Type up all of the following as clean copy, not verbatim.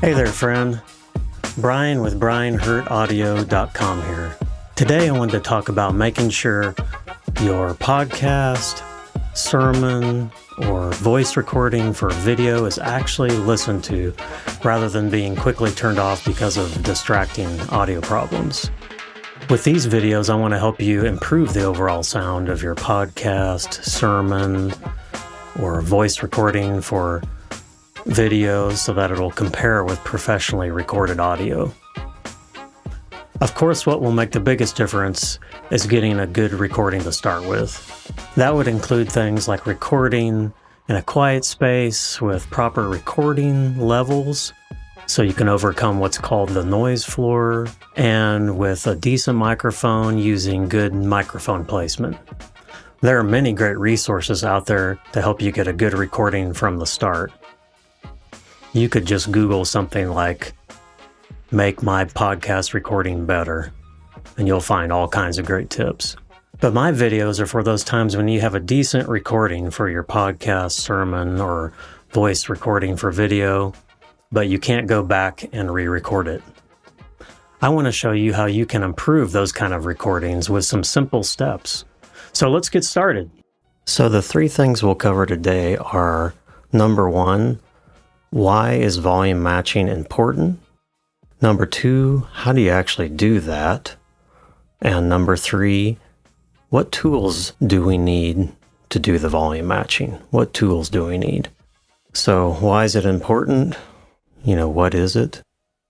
Hey there, friend. Brian with BrianHurtAudio.com here. Today I wanted to talk about making sure your podcast, sermon, or voice recording for video is actually listened to rather than being quickly turned off because of distracting audio problems. With these videos, I want to help you improve the overall sound of your podcast, sermon, or voice recording for videos so that it'll compare with professionally recorded audio. Of course, what will make the biggest difference is getting a good recording to start with. That would include things like recording in a quiet space with proper recording levels so you can overcome what's called the noise floor, and with a decent microphone using good microphone placement. There are many great resources out there to help you get a good recording from the start. You could just Google something like, "make my podcast recording better," and you'll find all kinds of great tips. But my videos are for those times when you have a decent recording for your podcast, sermon, or voice recording for video, but you can't go back and re-record it. I want to show you how you can improve those kind of recordings with some simple steps. So let's get started. So the three things we'll cover today are, number one, why is volume matching important? Number two, how do you actually do that? And number three, what tools do we need to do the volume matching? What tools do we need? So why is it important? What is it?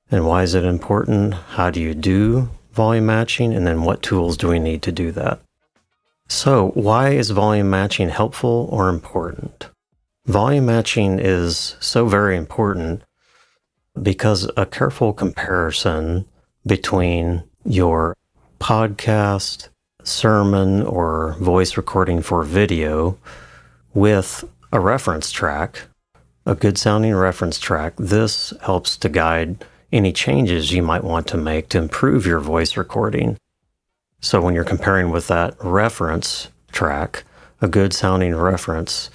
And why is it important? How do you do volume matching? And then what tools do we need to do that? So why is volume matching helpful or important? Volume matching is so very important because a careful comparison between your podcast, sermon, or voice recording for video with a reference track, a good sounding reference track, this helps to guide any changes you might want to make to improve your voice recording. So when you're comparing with that reference track, a good sounding reference,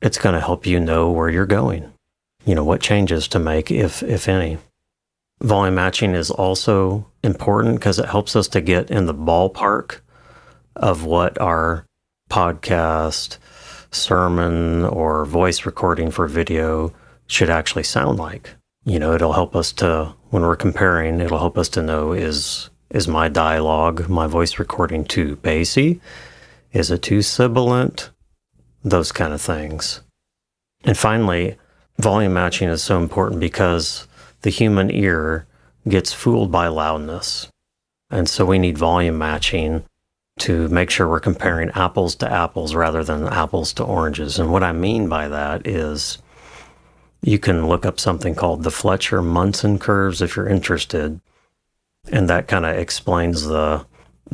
it's going to help you know where you're going, what changes to make, if any. Volume matching is also important because it helps us to get in the ballpark of what our podcast, sermon, or voice recording for video should actually sound like. It'll help us to, when we're comparing, it'll help us to know, is my dialogue, my voice recording too bassy? Is it too sibilant? Those kind of things. And finally, volume matching is so important because the human ear gets fooled by loudness. And so we need volume matching to make sure we're comparing apples to apples rather than apples to oranges. And what I mean by that is you can look up something called the Fletcher-Munson curves if you're interested. And that kind of explains the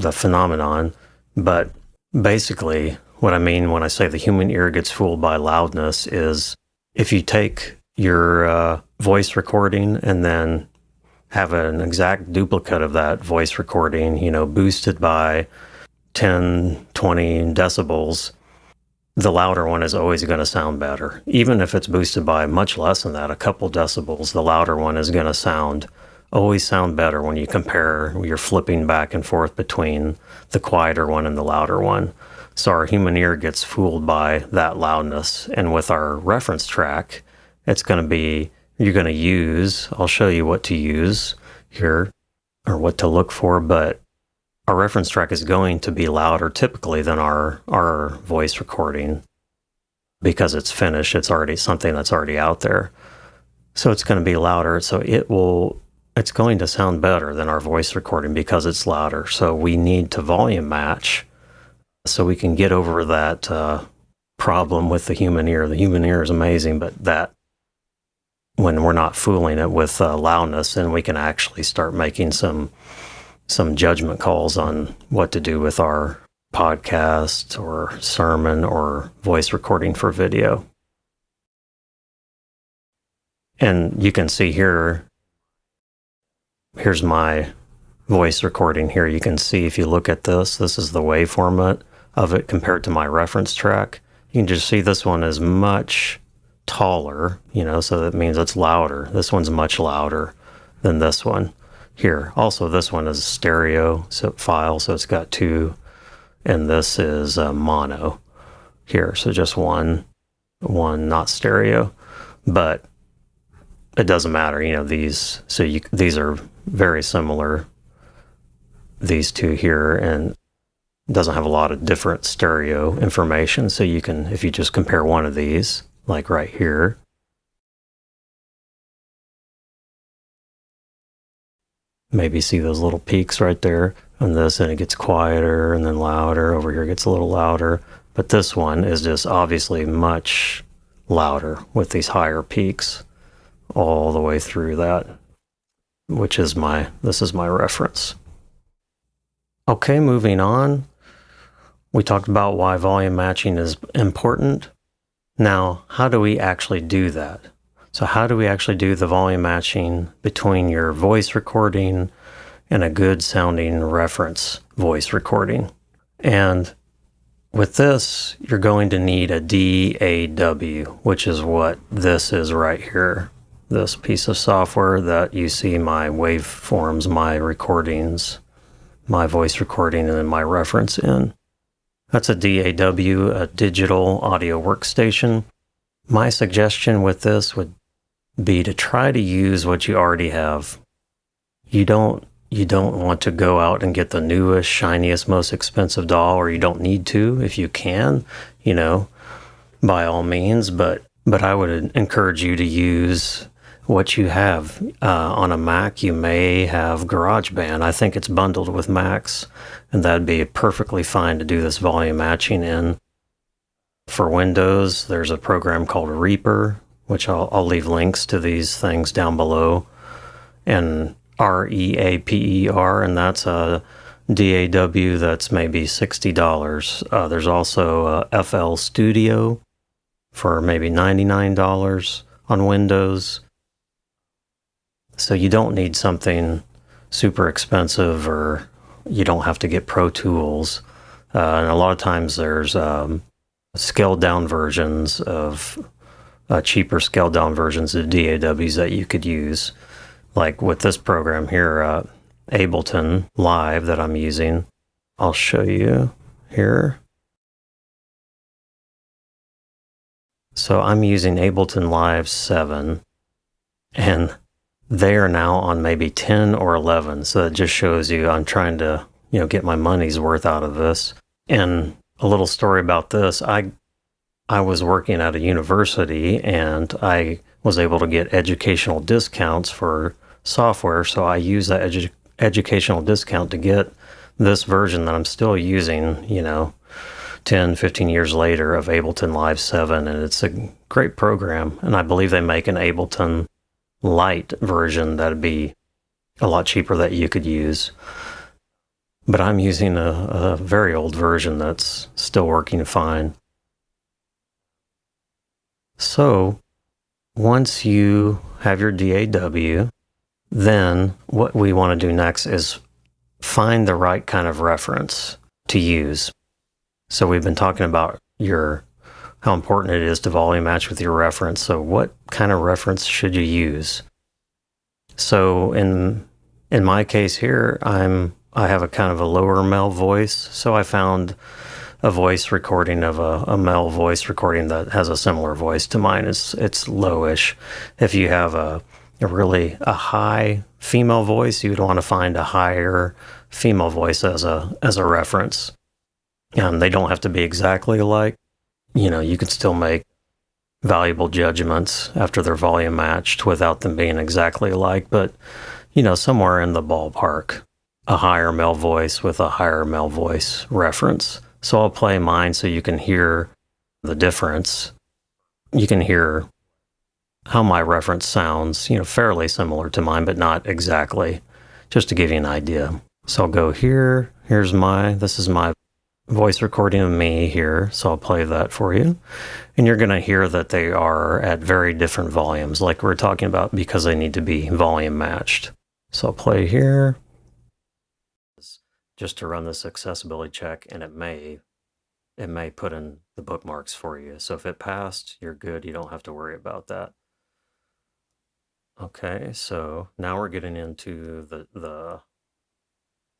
phenomenon. But basically, what I mean when I say the human ear gets fooled by loudness is if you take your voice recording and then have an exact duplicate of that voice recording, boosted by 10, 20 decibels, the louder one is always going to sound better. Even if it's boosted by much less than that, a couple decibels, the louder one is going to always sound better when you compare, you're flipping back and forth between the quieter one and the louder one. So our human ear gets fooled by that loudness. And with our reference track, it's going to be, you're going to use, I'll show you what to use here or what to look for, but our reference track is going to be louder typically than our voice recording because it's finished. It's already something that's already out there. So it's going to be louder. So it's going to sound better than our voice recording because it's louder. So we need to volume match so we can get over that problem with the human ear. The human ear is amazing, but that when we're not fooling it with loudness, then we can actually start making some judgment calls on what to do with our podcast or sermon or voice recording for video. And you can see here's my voice recording here. You can see if you look at this is the waveform of it compared to my reference track. You can just see this one is much taller, so that means it's louder. This one's much louder than this one here. Also, this one is stereo file, so it's got two, and this is mono here, so just one, not stereo. But it doesn't matter, these. So these are very similar, these two here, and doesn't have a lot of different stereo information. So you can, if you just compare one of these, like right here, maybe see those little peaks right there on this, and it gets quieter and then louder. Over here it gets a little louder, but this one is just obviously much louder with these higher peaks all the way through that, which is this is my reference. Okay, moving on. We talked about why volume matching is important. Now, how do we actually do that? So how do we actually do the volume matching between your voice recording and a good sounding reference voice recording? And with this, you're going to need a DAW, which is what this is right here. This piece of software that you see my waveforms, my recordings, my voice recording, and then my reference in. That's a DAW, a digital audio workstation. My suggestion with this would be to try to use what you already have. You don't want to go out and get the newest, shiniest, most expensive DAW, or you don't need to. If you can, by all means, but I would encourage you to use what you have. On a Mac, you may have GarageBand. I think it's bundled with Macs, and that'd be perfectly fine to do this volume matching in. For Windows, there's a program called Reaper, which I'll leave links to these things down below, and REAPER, and that's a DAW that's maybe $60. There's also FL Studio for maybe $99 on Windows. So you don't need something super expensive, or you don't have to get Pro Tools. And a lot of times there's scaled down versions of cheaper scaled down versions of DAWs that you could use. Like with this program here, Ableton Live that I'm using. I'll show you here. So I'm using Ableton Live 7, and they are now on maybe 10 or 11. So it just shows you I'm trying to, get my money's worth out of this. And a little story about this, I was working at a university, and I was able to get educational discounts for software. So I used that educational discount to get this version that I'm still using, 10, 15 years later, of Ableton Live 7. And it's a great program. And I believe they make an Ableton Lite version that'd be a lot cheaper that you could use. But I'm using a very old version that's still working fine. So once you have your DAW, then what we want to do next is find the right kind of reference to use. So we've been talking about how important it is to volume match with your reference. So what kind of reference should you use? So in my case here, I have a kind of a lower male voice. So I found a voice recording of a male voice recording that has a similar voice to mine. It's lowish. If you have a high female voice, you'd want to find a higher female voice as a reference. And they don't have to be exactly alike. You can still make valuable judgments after they're volume matched without them being exactly alike, but somewhere in the ballpark, a higher male voice with a higher male voice reference. So I'll play mine so you can hear the difference. You can hear how my reference sounds, fairly similar to mine, but not exactly, just to give you an idea. So I'll go here. This is my voice recording of me here. So I'll play that for you. And you're going to hear that they are at very different volumes, like we're talking about, because they need to be volume matched. So I'll play here just to run this accessibility check, and it may put in the bookmarks for you. So if it passed, you're good. You don't have to worry about that. Okay, so now we're getting into the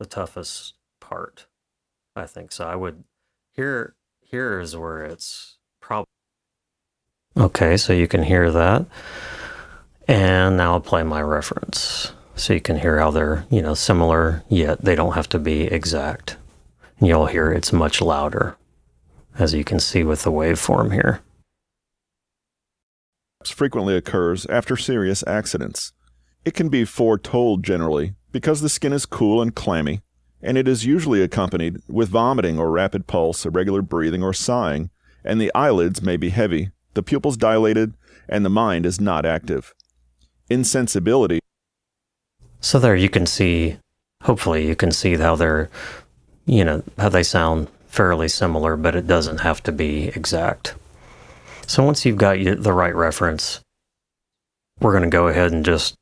toughest part, I think. So I would here is where it's probably okay, so you can hear that. And now I'll play my reference. So you can hear how they're, similar, yet they don't have to be exact. And you'll hear it's much louder, as you can see with the waveform here. Frequently occurs after serious accidents. It can be foretold generally because the skin is cool and clammy, and it is usually accompanied with vomiting or rapid pulse, irregular breathing, or sighing, and the eyelids may be heavy, the pupils dilated, and the mind is not active. Insensibility. So there you can see, hopefully you can see how they're, how they sound fairly similar, but it doesn't have to be exact. So once you've got the right reference, we're going to go ahead and just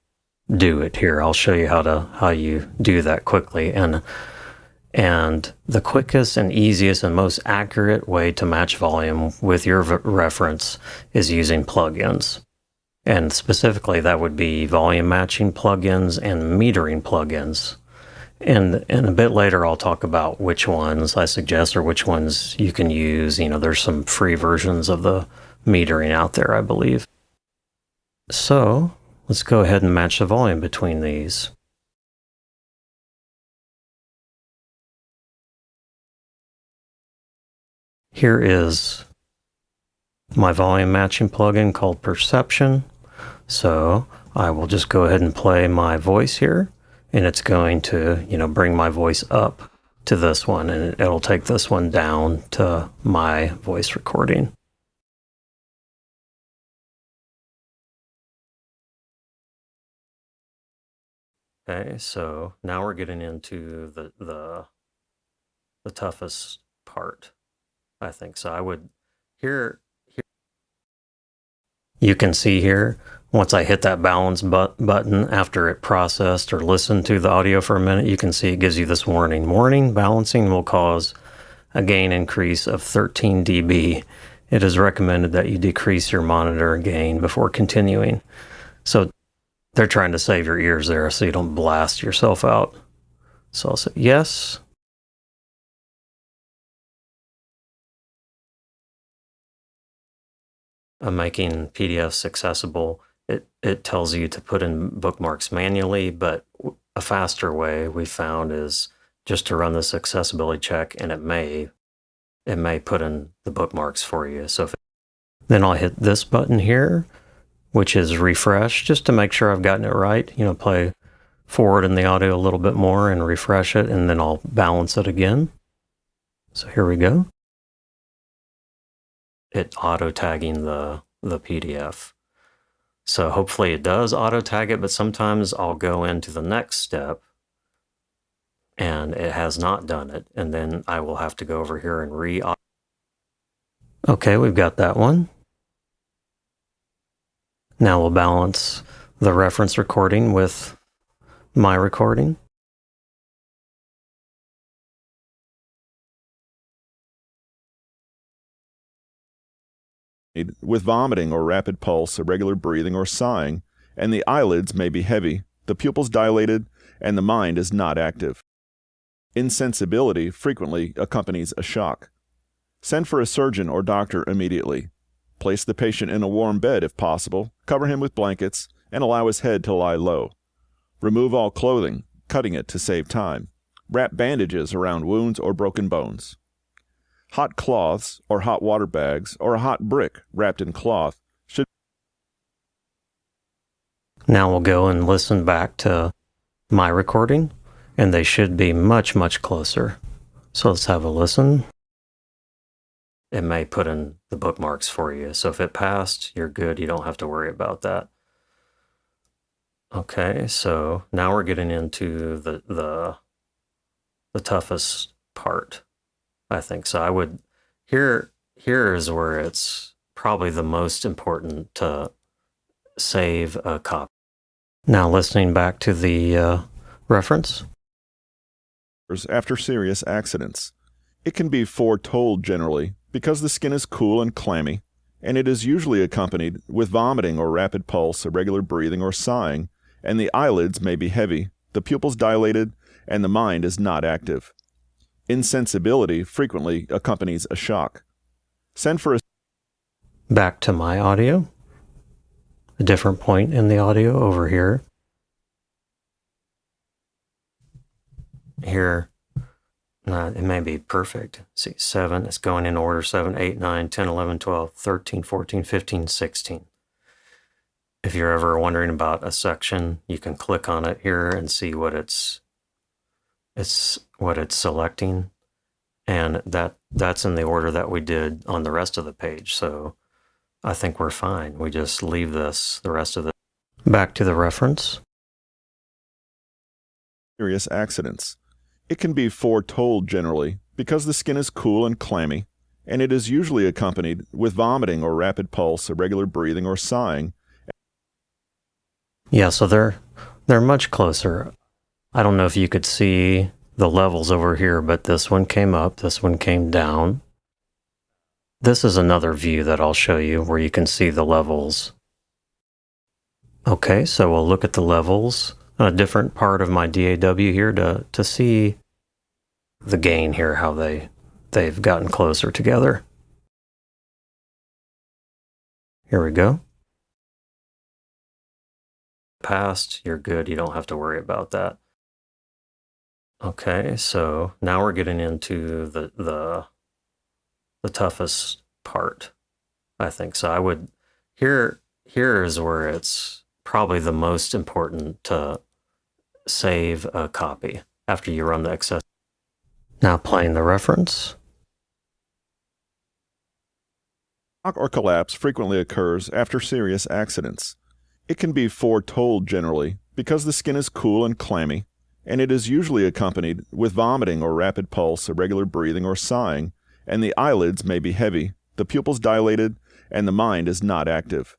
do it here. I'll show you how you do that quickly. And the quickest and easiest and most accurate way to match volume with your reference is using plugins. And specifically, that would be volume matching plugins and metering plugins. And a bit later, I'll talk about which ones I suggest or which ones you can use. There's some free versions of the metering out there, I believe. So let's go ahead and match the volume between these. Here is my volume matching plugin called Perception. So I will just go ahead and play my voice here, and it's going to, bring my voice up to this one, and it'll take this one down to my voice recording. Okay, so now we're getting into the toughest part, I think. So I would here you can see here, once I hit that balance button after it processed or listened to the audio for a minute, you can see it gives you this warning. Warning, balancing will cause a gain increase of 13 dB. It is recommended that you decrease your monitor gain before continuing. So they're trying to save your ears there so you don't blast yourself out. So I'll say yes. Making PDFs accessible, it tells you to put in bookmarks manually, but a faster way we found is just to run this accessibility check, and it may put in the bookmarks for you. So then I'll hit this button here, which is refresh, just to make sure I've gotten it right. Play forward in the audio a little bit more and refresh it, and then I'll balance it again. So here we go. It auto-tagging the PDF. So hopefully it does auto-tag it, but sometimes I'll go into the next step and it has not done it. And then I will have to go over here and Okay, we've got that one. Now we'll balance the reference recording with my recording. With vomiting or rapid pulse, irregular breathing, or sighing, and the eyelids may be heavy, the pupils dilated, and the mind is not active. Insensibility frequently accompanies a shock. Send for a surgeon or doctor immediately. Place the patient in a warm bed if possible, cover him with blankets, and allow his head to lie low. Remove all clothing, cutting it to save time. Wrap bandages around wounds or broken bones. Hot cloths or hot water bags or a hot brick wrapped in cloth should. Now we'll go and listen back to my recording, and they should be much, much closer. So let's have a listen. It may put in the bookmarks for you. So if it passed, you're good. You don't have to worry about that. Okay, so now we're getting into the toughest part, I think. So I would here is where it's probably the most important to save a copy. Now listening back to the reference. After serious accidents. It can be foretold generally because the skin is cool and clammy, and it is usually accompanied with vomiting or rapid pulse, irregular breathing, or sighing, and the eyelids may be heavy, the pupils dilated, and the mind is not active. Insensibility frequently accompanies a shock. Send for a... Back to my audio. A different point in the audio over here. Here, it may be perfect. See, 7, it's going in order. 7, 8, 9, 10, 11, 12, 13, 14, 15, 16. If you're ever wondering about a section, you can click on it here and see what it's selecting. And that's in the order that we did on the rest of the page. So I think we're fine. We just leave the rest of the... Back to the reference. Serious accidents. It can be foretold generally because the skin is cool and clammy, and it is usually accompanied with vomiting or rapid pulse, irregular breathing, or sighing. Yeah, so they're much closer. I don't know if you could see the levels over here, but this one came up, this one came down. This is another view that I'll show you where you can see the levels. Okay, so we'll look at the levels on a different part of my DAW here to see the gain here, how they've gotten closer together. Here we go. Passed, you're good, you don't have to worry about that. Okay, so now we're getting into the toughest part, I think. So I would, here is where it's probably the most important to save a copy after you run the access. Now playing the reference. Shock or collapse frequently occurs after serious accidents. It can be foretold generally because the skin is cool and clammy, and it is usually accompanied with vomiting or rapid pulse, irregular breathing, or sighing, and the eyelids may be heavy, the pupils dilated, and the mind is not active.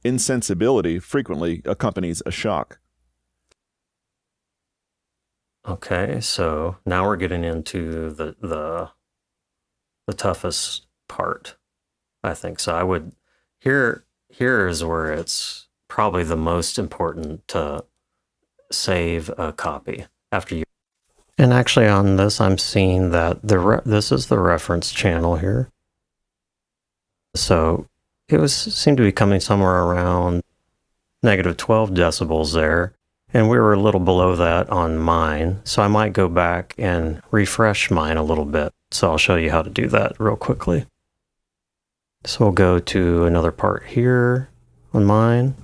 Insensibility frequently accompanies a shock. Okay, so now we're getting into the toughest part, I think. So I would, here is where it's probably the most important to save a copy after you. And actually on this, I'm seeing that this is the reference channel here. So it seemed to be coming somewhere around -12 decibels there. And we were a little below that on mine. So I might go back and refresh mine a little bit. So I'll show you how to do that real quickly. So we'll go to another part here on mine.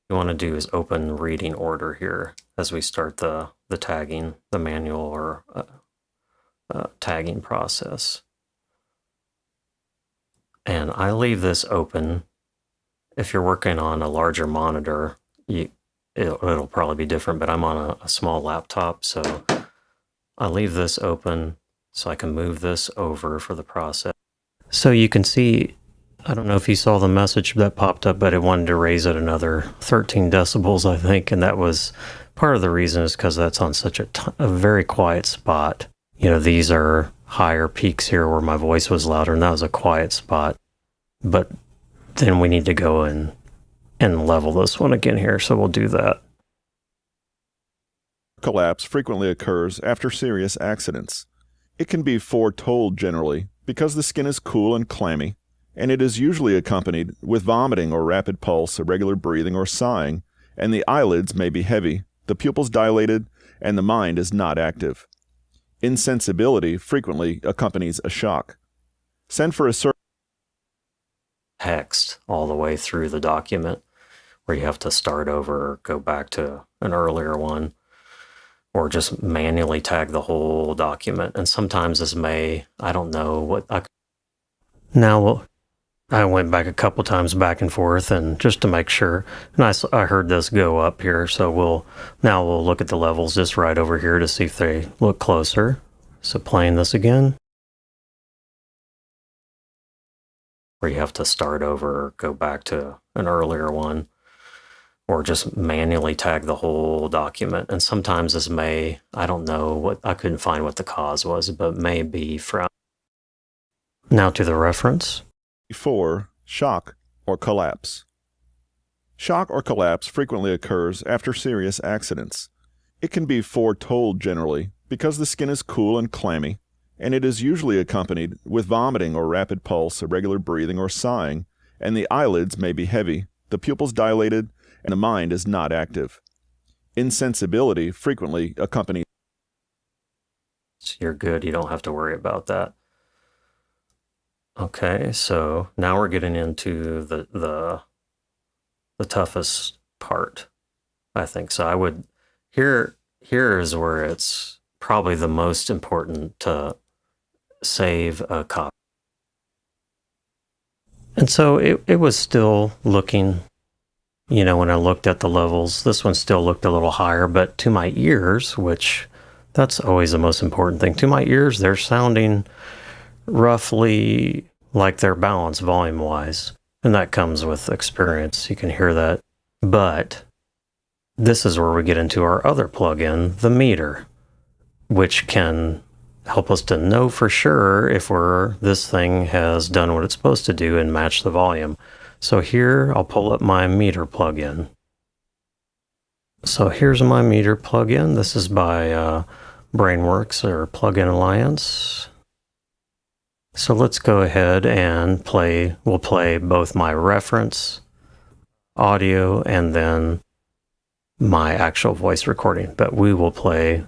What you want to do is open reading order here as we start the tagging, the manual or tagging process. And I leave this open. If you're working on a larger monitor, it'll probably be different, but I'm on a small laptop, so I leave this open so I can move this over for the process. So you can see, I don't know if you saw the message that popped up, but it wanted to raise it another 13 decibels, I think, and that was part of the reason is because that's on such a very quiet spot. You know, these are higher peaks here where my voice was louder, and that was a quiet spot. But then we need to go and level this one again here, so we'll do that. Collapse frequently occurs after serious accidents. It can be foretold generally because the skin is cool and clammy, and it is usually accompanied with vomiting or rapid pulse, irregular breathing, or sighing, and the eyelids may be heavy, the pupils dilated, and the mind is not active. Insensibility frequently accompanies a shock. Send for a text all the way through the document where you have to start over, go back to an earlier one, or just manually tag the whole document. And sometimes this I don't know what Now, I went back a couple times back and forth and just to make sure, and I heard this go up here, so we'll look at the levels just right over here to see if they look closer. So playing this again, where you have to start over, go back to an earlier one, or just manually tag the whole document. And sometimes this I don't know I couldn't find what the cause was, but may be from Now to the reference. 4. Shock or collapse. Shock or collapse frequently occurs after serious accidents. It can be foretold generally because the skin is cool and clammy, and it is usually accompanied with vomiting or rapid pulse, irregular breathing, or sighing, and the eyelids may be heavy, the pupils dilated, and the mind is not active. Insensibility frequently accompanies. You're good. You don't have to worry about that. Okay, so now we're getting into the toughest part, I think. So I would here is where it's probably the most important to save a copy. And so it was still looking, when I looked at the levels, this one still looked a little higher, but to my ears, which that's always the most important thing, to my ears, they're sounding roughly like they're balanced volume-wise. And that comes with experience. You can hear that. But this is where we get into our other plugin, the meter, which can help us to know for sure if this thing has done what it's supposed to do and match the volume. So here, I'll pull up my meter plugin. So here's my meter plugin. This is by Brainworks or Plugin Alliance. So let's go ahead and we'll play both my reference audio and then my actual voice recording. But we will play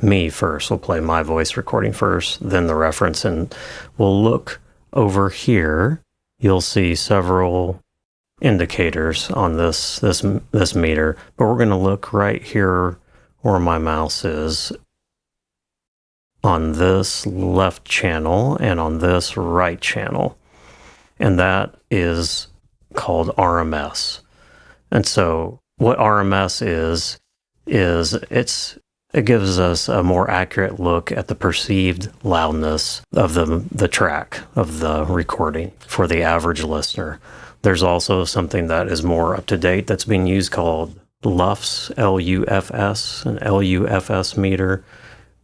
me first. We'll play my voice recording first, then the reference, and we'll look over here. You'll see several indicators on this meter, but we're going to look right here where my mouse is, on this left channel and on this right channel, and that is called RMS. And so what RMS is it gives us a more accurate look at the perceived loudness of the track of the recording for the average listener. There's also something that is more up to date that's being used called LUFS, LUFS, an LUFS meter,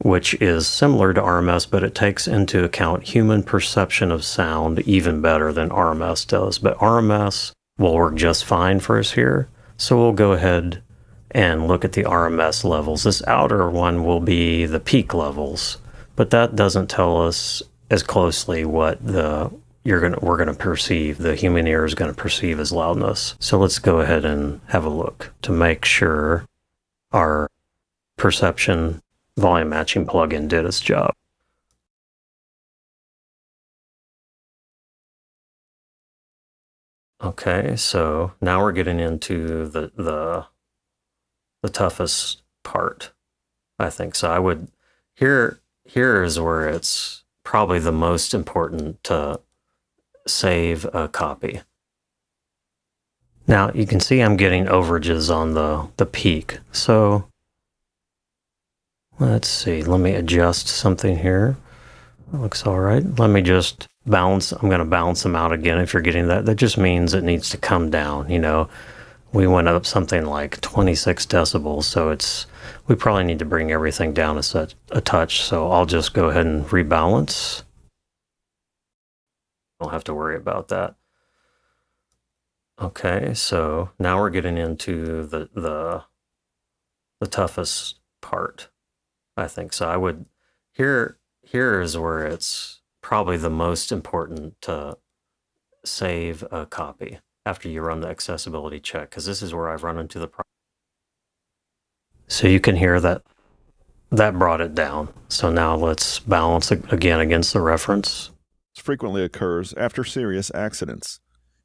which is similar to RMS, but it takes into account human perception of sound even better than RMS does. But RMS will work just fine for us here. So we'll go ahead and look at the RMS levels. This outer one will be the peak levels, but that doesn't tell us as closely what we're gonna perceive, the human ear is gonna perceive as loudness. So let's go ahead and have a look to make sure our perception volume matching plugin did its job. Okay, so now we're getting into the toughest part, I think. So I would here is where it's probably the most important to save a copy. Now you can see I'm getting overages on the peak. So let's see, let me adjust something here. That looks all right. Let me just balance. I'm going to balance them out again. If you're getting that, that just means it needs to come down. We went up something like 26 decibels, so we probably need to bring everything down a touch. So I'll just go ahead and rebalance. Don't have to worry about that. Okay, so now we're getting into the toughest part, I think. So I would here is where it's probably the most important to save a copy after you run the accessibility check, because this is where I've run into the problem. So you can hear that brought it down. So now let's balance again against the reference. Frequently occurs after serious accidents.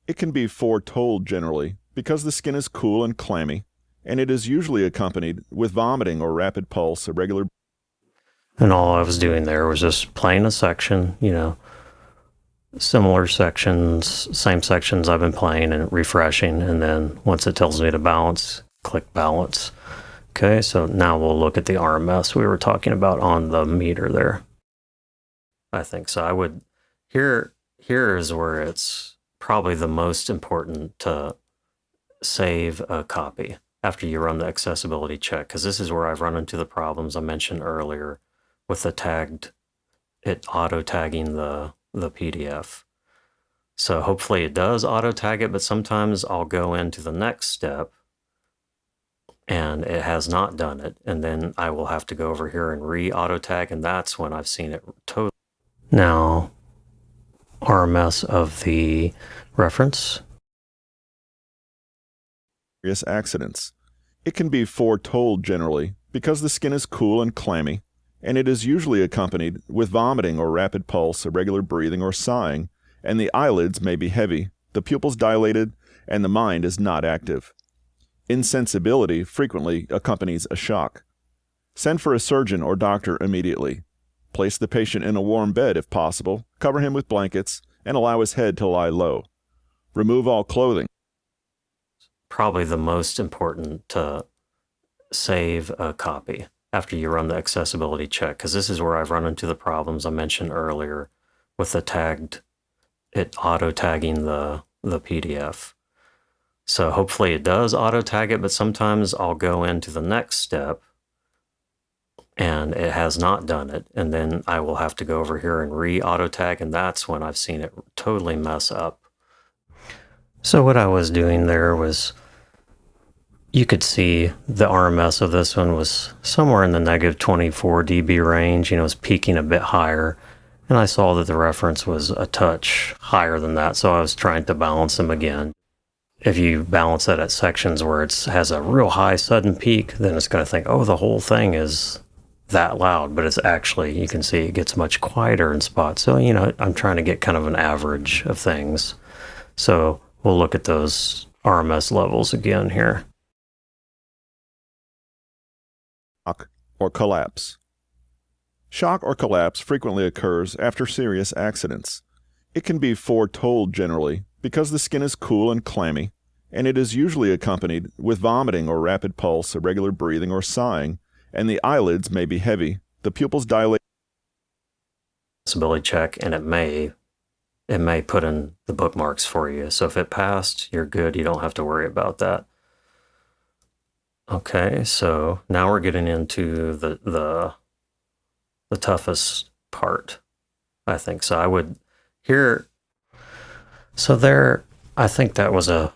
It can be foretold generally because the skin is cool and clammy, and it is usually accompanied with vomiting or rapid pulse, irregular. And all I was doing there was just playing a section, similar sections, same sections I've been playing and refreshing. And then once it tells me to balance, click balance. Okay, so now we'll look at the RMS we were talking about on the meter there, I think. So I would, here is where it's probably the most important to save a copy after you run the accessibility check, because this is where I've run into the problems I mentioned earlier with the auto tagging the the PDF. So hopefully it does auto tag it, but sometimes I'll go into the next step and it has not done it. And then I will have to go over here and re-auto tag, and that's when I've seen it totally. Now, RMS of the reference. Serious accidents. It can be foretold generally because the skin is cool and clammy, and it is usually accompanied with vomiting or rapid pulse, irregular breathing, or sighing, and the eyelids may be heavy, the pupils dilated, and the mind is not active. Insensibility frequently accompanies a shock. Send for a surgeon or doctor immediately. Place the patient in a warm bed if possible, cover him with blankets, and allow his head to lie low. Remove all clothing. Probably the most important to save a copy after you run the accessibility check, because this is where I've run into the problems I mentioned earlier with it auto tagging the PDF. So hopefully it does auto tag it, but sometimes I'll go into the next step and it has not done it. And then I will have to go over here and re-auto tag, and that's when I've seen it totally mess up. So what I was doing there was, you could see the RMS of this one was somewhere in the negative 24 dB range. It was peaking a bit higher. And I saw that the reference was a touch higher than that, so I was trying to balance them again. If you balance that at sections where it has a real high sudden peak, then it's going to think, oh, the whole thing is that loud. But it's actually, you can see it gets much quieter in spots. So, I'm trying to get kind of an average of things. So we'll look at those RMS levels again here. Shock or collapse. Shock or collapse frequently occurs after serious accidents. It can be foretold generally because the skin is cool and clammy, and it is usually accompanied with vomiting or rapid pulse, irregular breathing, or sighing, and the eyelids may be heavy, the pupils dilate. Accessibility check, and it may put in the bookmarks for you. So if it passed, you're good. You don't have to worry about that. Okay, so now we're getting into the toughest part, I think. So I would here. So there, I think that was a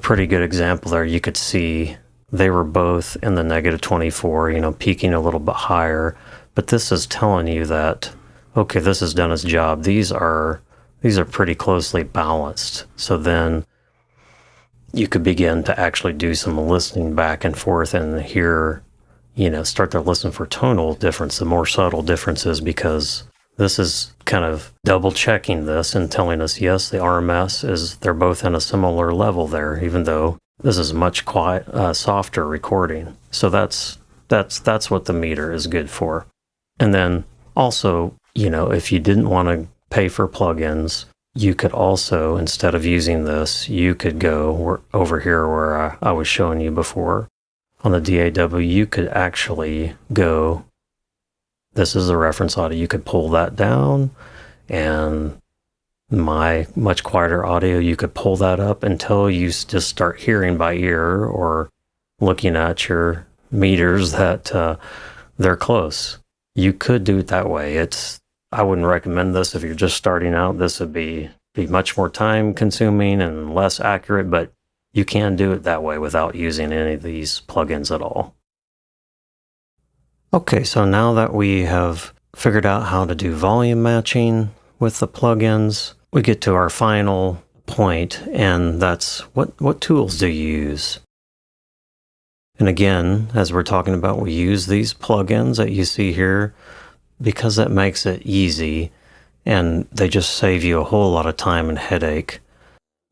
pretty good example there. You could see they were both in the negative 24, peaking a little bit higher. But this is telling you that, okay, this has done its job. These are pretty closely balanced. So then you could begin to actually do some listening back and forth and hear, start to listen for tonal difference, the more subtle differences, because this is kind of double checking this and telling us, yes, the RMS they're both in a similar level there, even though this is a much softer recording. So that's what the meter is good for. And then also, if you didn't want to pay for plugins, you could also, instead of using this, you could go over here where I was showing you before. On the DAW, you could actually go, this is the reference audio. You could pull that down, and my much quieter audio, you could pull that up until you just start hearing by ear or looking at your meters that they're close. You could do it that way. I wouldn't recommend this if you're just starting out. This would be much more time consuming and less accurate, but you can do it that way without using any of these plugins at all. Okay, so now that we have figured out how to do volume matching with the plugins, we get to our final point, and that's what tools do you use? And again, as we're talking about, we use these plugins that you see here because that makes it easy, and they just save you a whole lot of time and headache.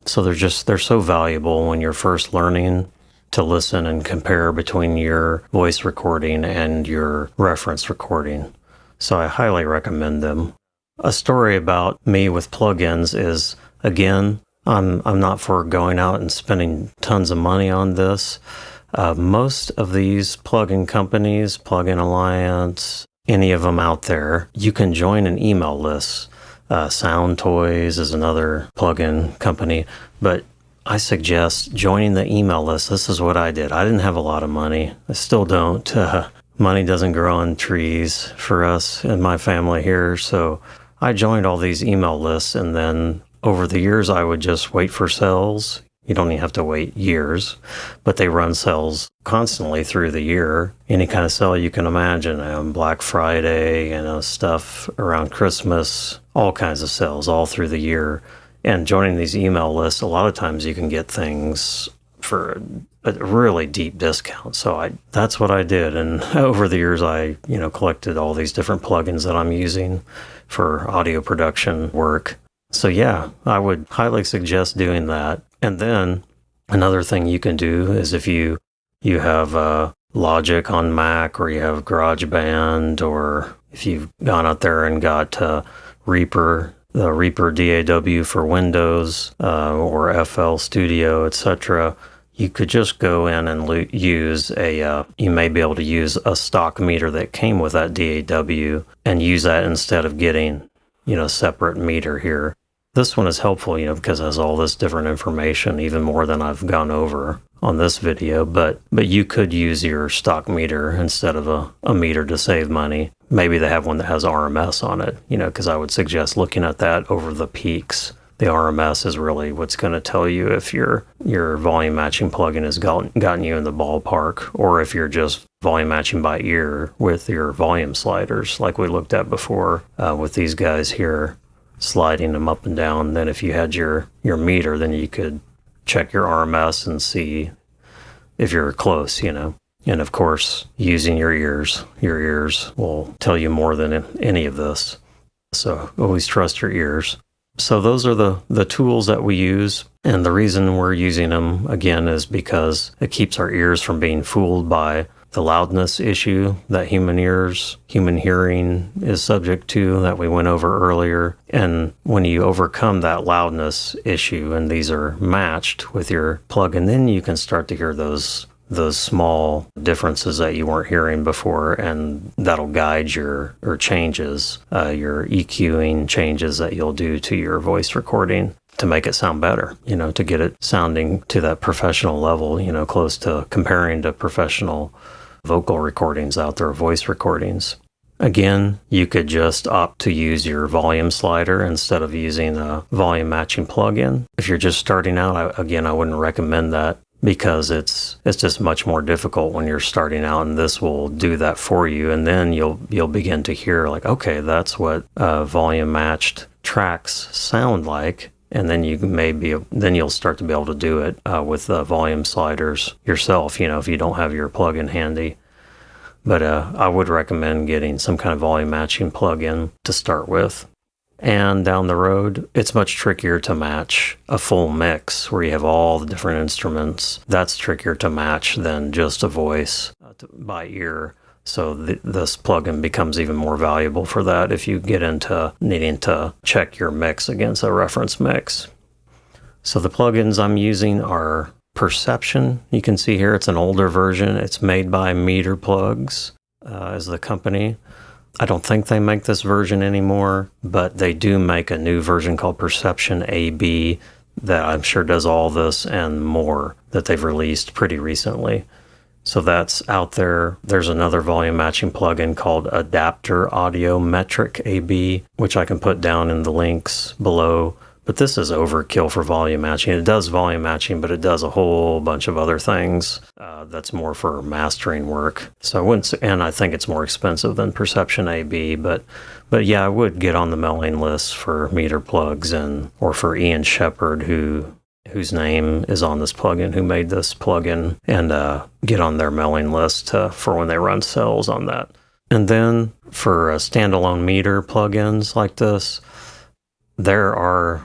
So they're so valuable when you're first learning to listen and compare between your voice recording and your reference recording. So I highly recommend them. A story about me with plugins is, again, I'm not for going out and spending tons of money on this. Most of these plugin companies, Plugin Alliance, any of them out there, you can join an email list. Sound Toys is another plugin company, but I suggest joining the email list. This is what I did. I didn't have a lot of money. I still don't. Money doesn't grow on trees for us and my family here, so I joined all these email lists, and then over the years, I would just wait for sales. You don't even have to wait years, but they run sales constantly through the year. Any kind of sale you can imagine, Black Friday, stuff around Christmas, all kinds of sales all through the year. And joining these email lists, a lot of times you can get things for a really deep discount. So that's what I did. And over the years, I collected all these different plugins that I'm using for audio production work. So yeah, I would highly suggest doing that. And then another thing you can do is if you have Logic on Mac, or you have GarageBand, or if you've gone out there and got Reaper, the Reaper DAW for Windows, or FL Studio, etc., you could just go in and use you may be able to use a stock meter that came with that DAW and use that instead of getting, separate meter here. This one is helpful, because it has all this different information, even more than I've gone over on this video. But you could use your stock meter instead of a meter to save money. Maybe they have one that has RMS on it, because I would suggest looking at that over the peaks. The RMS is really what's going to tell you if your volume matching plugin has gotten you in the ballpark, or if you're just volume matching by ear with your volume sliders, like we looked at before with these guys here, sliding them up and down. Then if you had your meter, then you could check your RMS and see if you're close, And of course, using your ears will tell you more than any of this. So always trust your ears. So those are the tools that we use. And the reason we're using them, again, is because it keeps our ears from being fooled by the loudness issue that human hearing is subject to, that we went over earlier. And when you overcome that loudness issue, and these are matched with your plugin, then you can start to hear those small differences that you weren't hearing before, and that'll guide your changes, your EQing changes that you'll do to your voice recording to make it sound better, to get it sounding to that professional level, close to comparing to professional vocal recordings out there, voice recordings. Again, you could just opt to use your volume slider instead of using a volume matching plugin. If you're just starting out, I wouldn't recommend that, because it's just much more difficult when you're starting out, and this will do that for you. And then you'll begin to hear like, okay, that's what volume matched tracks sound like. And then you'll start to be able to do it with the volume sliders yourself, if you don't have your plugin handy. But I would recommend getting some kind of volume matching plugin to start with. And down the road, it's much trickier to match a full mix where you have all the different instruments. That's trickier to match than just a voice by ear. So this plugin becomes even more valuable for that if you get into needing to check your mix against a reference mix. So the plugins I'm using are Perception. You can see here it's an older version. It's made by Meter Plugs as the company. I don't think they make this version anymore, but they do make a new version called Perception AB that I'm sure does all this and more that they've released pretty recently. So that's out there. There's another volume matching plugin called Adapter Audio Metric AB, which I can put down in the links below. But this is overkill for volume matching. It does volume matching, but it does a whole bunch of other things. That's more for mastering work. So I wouldn't say, and I think it's more expensive than Perception AB. But yeah, I would get on the mailing list for Meter Plugs or for Ian Shepard, whose name is on this plugin, who made this plugin, and get on their mailing list for when they run sales on that. And then for standalone meter plugins like this, there are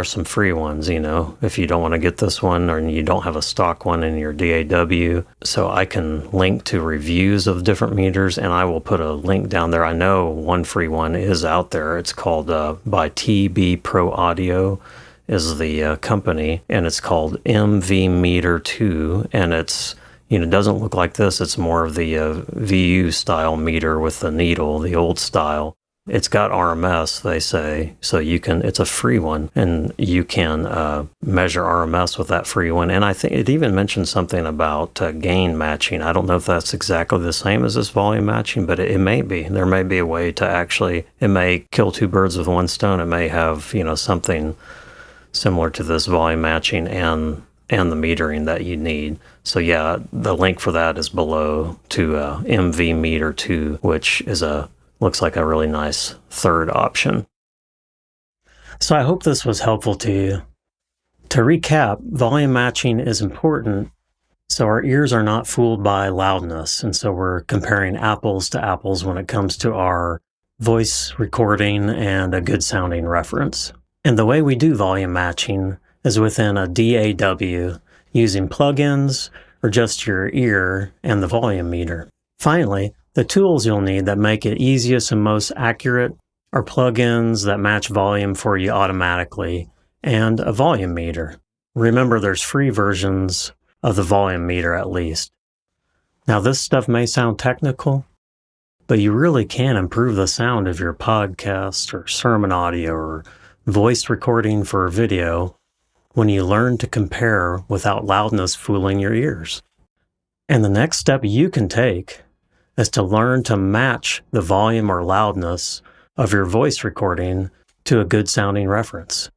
some free ones, if you don't want to get this one or you don't have a stock one in your DAW. So I can link to reviews of different meters, and I will put a link down there. I know one free one is out there. It's called by TB Pro Audio is the company, and it's called MV Meter 2, and it's, it doesn't look like this. It's more of the VU style meter with the needle, the old style. It's got RMS, they say, so it's a free one, and you can measure RMS with that free one. And I think it even mentioned something about gain matching. I don't know if that's exactly the same as this volume matching, but it may be. There may be a way to actually, it may kill two birds with one stone. It may have, something similar to this volume matching and the metering that you need. So yeah, the link for that is below to MV Meter 2, which looks like a really nice third option. So I hope this was helpful to you. To recap, volume matching is important so our ears are not fooled by loudness, and so we're comparing apples to apples when it comes to our voice recording and a good sounding reference. And the way we do volume matching is within a DAW using plugins or just your ear and the volume meter. Finally, the tools you'll need that make it easiest and most accurate are plugins that match volume for you automatically and a volume meter. Remember, there's free versions of the volume meter at least. Now, this stuff may sound technical, but you really can improve the sound of your podcast or sermon audio or voice recording for video when you learn to compare without loudness fooling your ears. And the next step you can take is to learn to match the volume or loudness of your voice recording to a good sounding reference.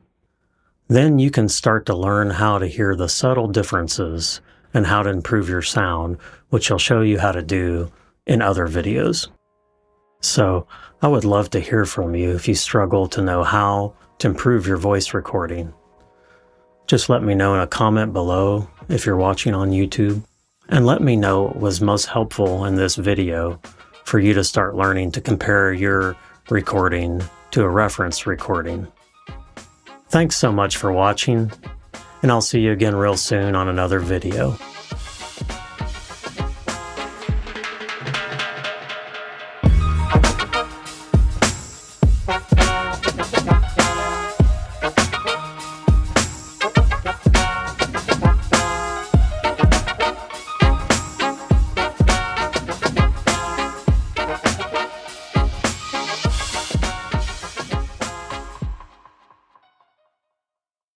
Then you can start to learn how to hear the subtle differences and how to improve your sound, which I'll show you how to do in other videos. So I would love to hear from you if you struggle to know how to improve your voice recording. Just let me know in a comment below if you're watching on YouTube. And let me know what was most helpful in this video for you to start learning to compare your recording to a reference recording. Thanks so much for watching, and I'll see you again real soon on another video.